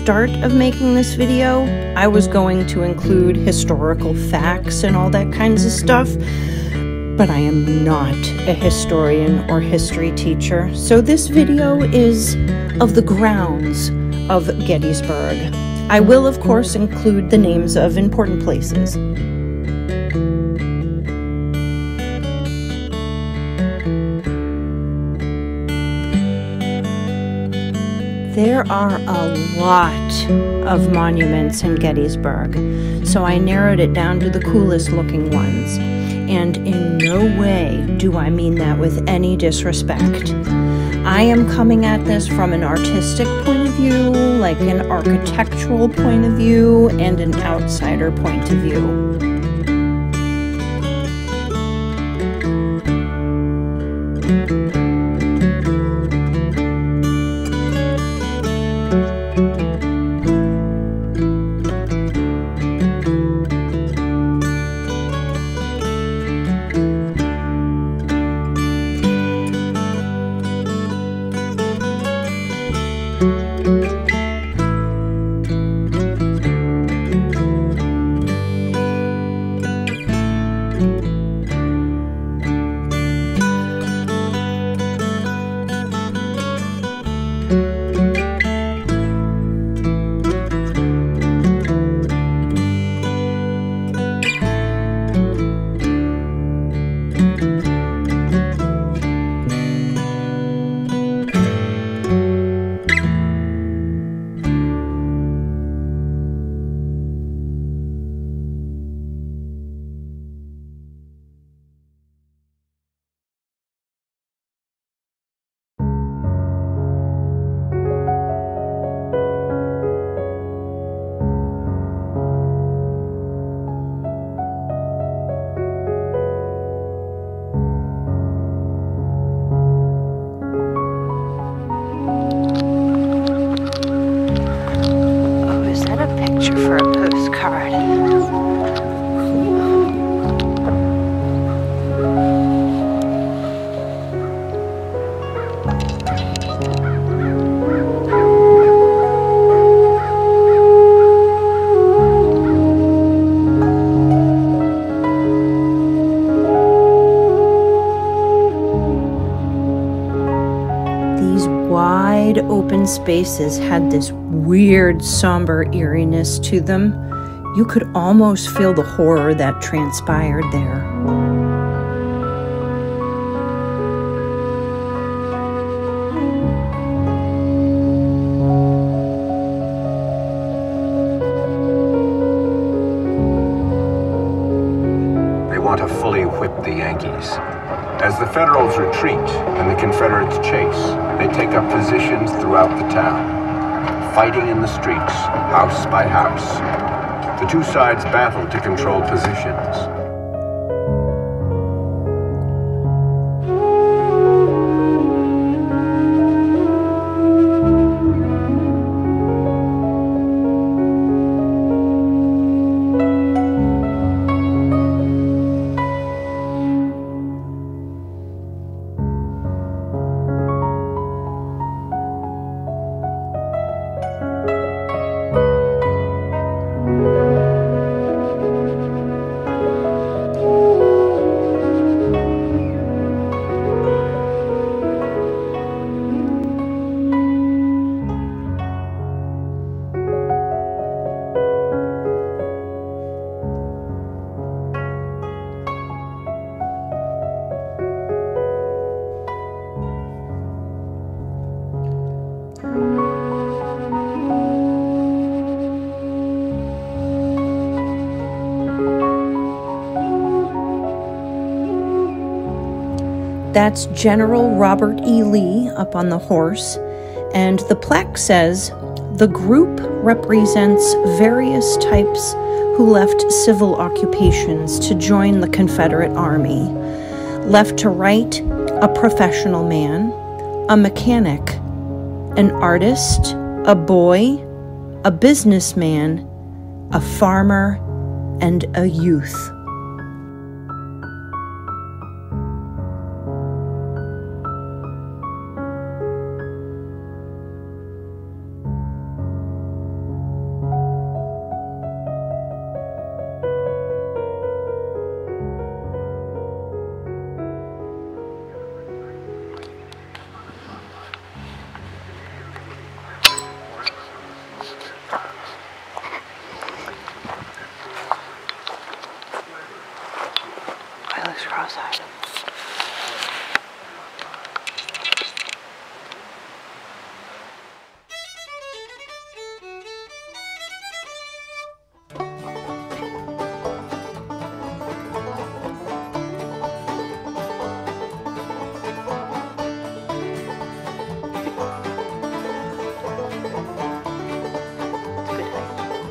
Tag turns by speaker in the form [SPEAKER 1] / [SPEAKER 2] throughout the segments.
[SPEAKER 1] start of making this video, I was going to include historical facts and all that kinds of stuff, but I am not a historian or history teacher, so this video is of the grounds of Gettysburg. I will, of course, include the names of important places. There are a lot of monuments in Gettysburg, so I narrowed it down to the coolest looking ones. And in no way do I mean that with any disrespect. I am coming at this from an artistic point of view, like an architectural point of view, and an outsider point of view. For a postcard. These wide open spaces had this weird, somber eeriness to them. You could almost feel the horror that transpired there.
[SPEAKER 2] They want to fully whip the Yankees. As the Federals retreat and the Confederates chase, they take up positions throughout the town, fighting in the streets, house by house. The two sides battle to control positions. That's General Robert E. Lee up on the horse, and the plaque says, "The group represents various types who left civil occupations to join the Confederate Army. Left to right, a professional man, a mechanic, an artist, a boy, a businessman, a farmer, and a youth."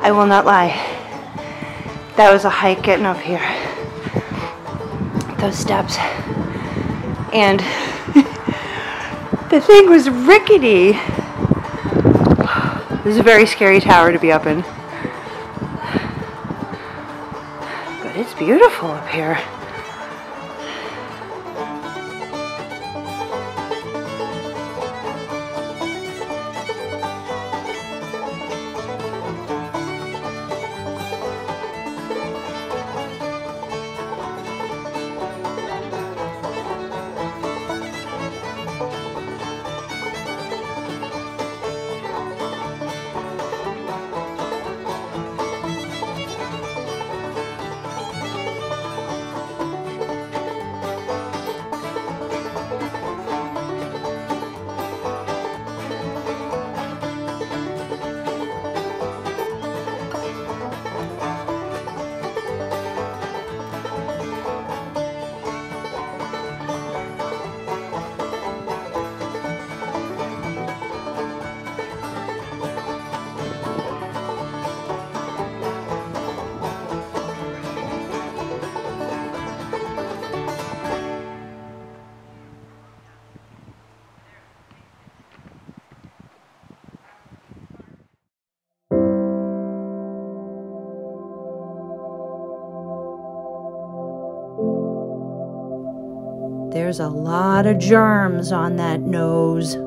[SPEAKER 1] I will not lie. That was a hike getting up here. Those steps. And the thing was rickety. This is a very scary tower to be up in. But it's beautiful up here. There's a lot of germs on that nose.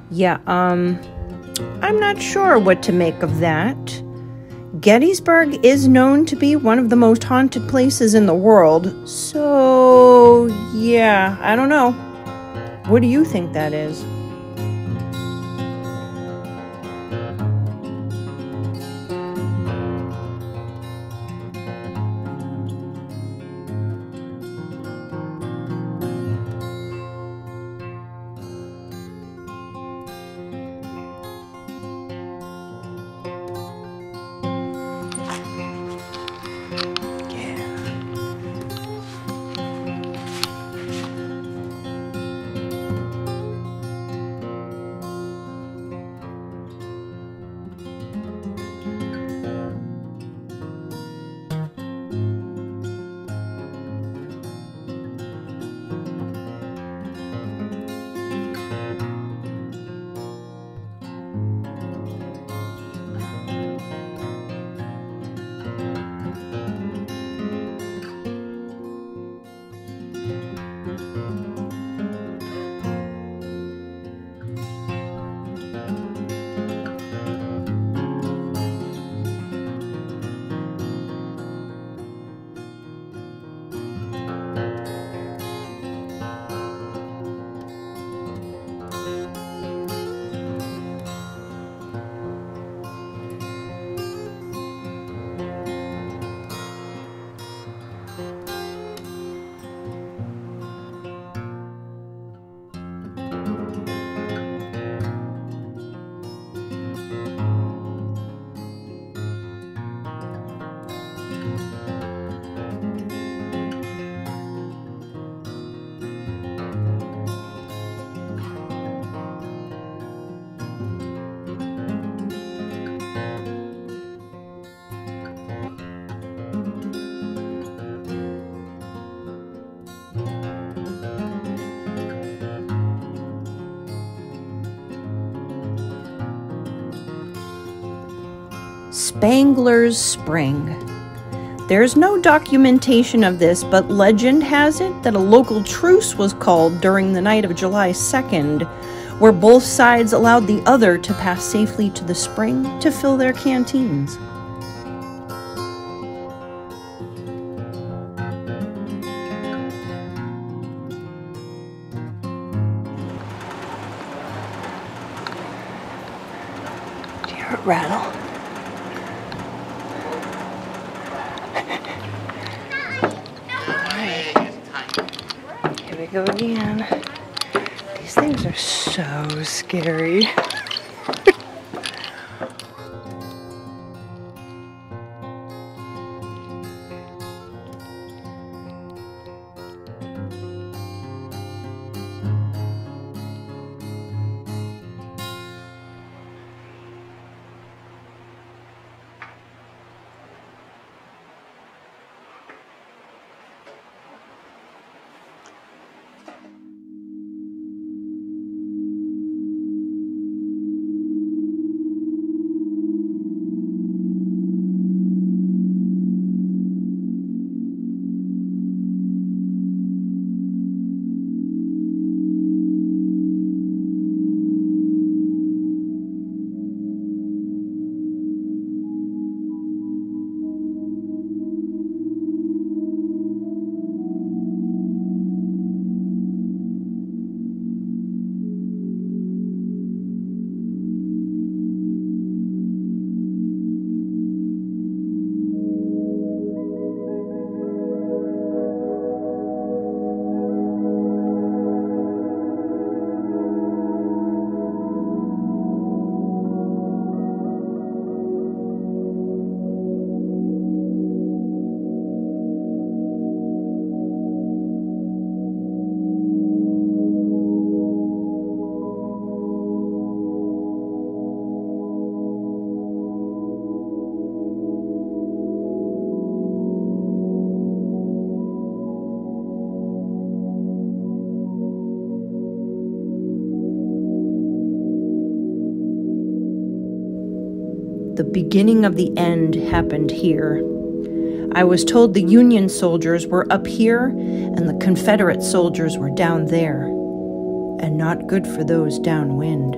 [SPEAKER 1] Yeah, I'm not sure what to make of that. Gettysburg is known to be one of the most haunted places in the world, so yeah, I don't know. What do you think that is?
[SPEAKER 2] Spangler's Spring. There's no documentation of this, but legend has it that a local truce was called during the night of July 2nd, where both sides allowed the other to pass safely to the spring to fill their canteens.
[SPEAKER 1] Do you hear it rattle? Here we go again. These things are so scary.
[SPEAKER 2] The beginning of the end happened here. I was told the Union soldiers were up here and the Confederate soldiers were down there, and not good for those downwind.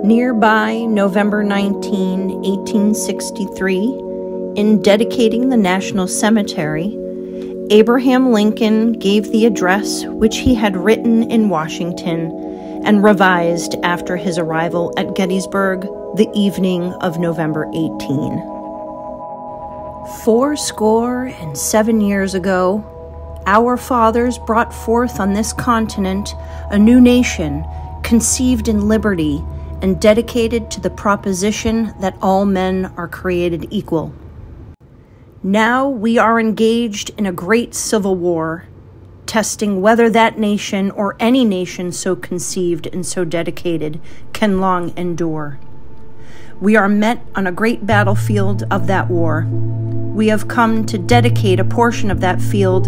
[SPEAKER 2] Nearby, November 19, 1863, in dedicating the National Cemetery, Abraham Lincoln gave the address which he had written in Washington and revised after his arrival at Gettysburg the evening of November 18. 77 years ago, our fathers brought forth on this continent a new nation, conceived in liberty and dedicated to the proposition that all men are created equal. Now we are engaged in a great civil war, testing whether that nation or any nation so conceived and so dedicated can long endure. We are met on a great battlefield of that war. We have come to dedicate a portion of that field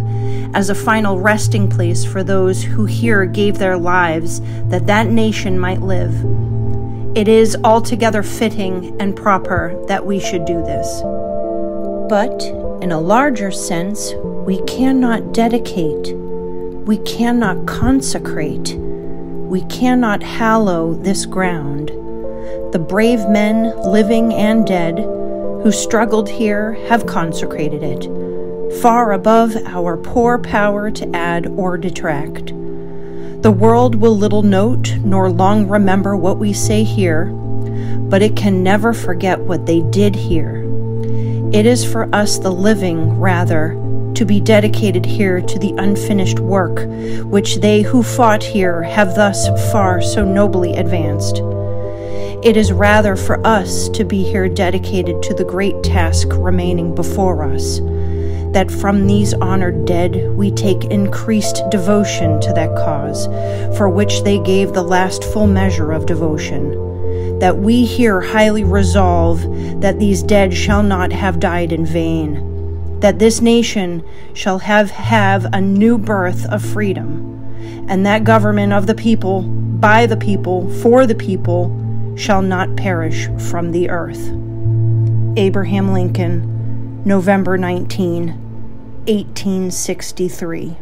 [SPEAKER 2] as a final resting place for those who here gave their lives that that nation might live. It is altogether fitting and proper that we should do this. But in a larger sense, we cannot dedicate, we cannot consecrate, we cannot hallow this ground. The brave men, living and dead, who struggled here have consecrated it, far above our poor power to add or detract. The world will little note nor long remember what we say here, but it can never forget what they did here. It is for us, the living, rather, to be dedicated here to the unfinished work which they who fought here have thus far so nobly advanced. It is rather for us to be here dedicated to the great task remaining before us, that from these honored dead we take increased devotion to that cause, for which they gave the last full measure of devotion, that we here highly resolve that these dead shall not have died in vain, that this nation shall have a new birth of freedom, and that government of the people, by the people, for the people, shall not perish from the earth. Abraham Lincoln, November 19, 1863.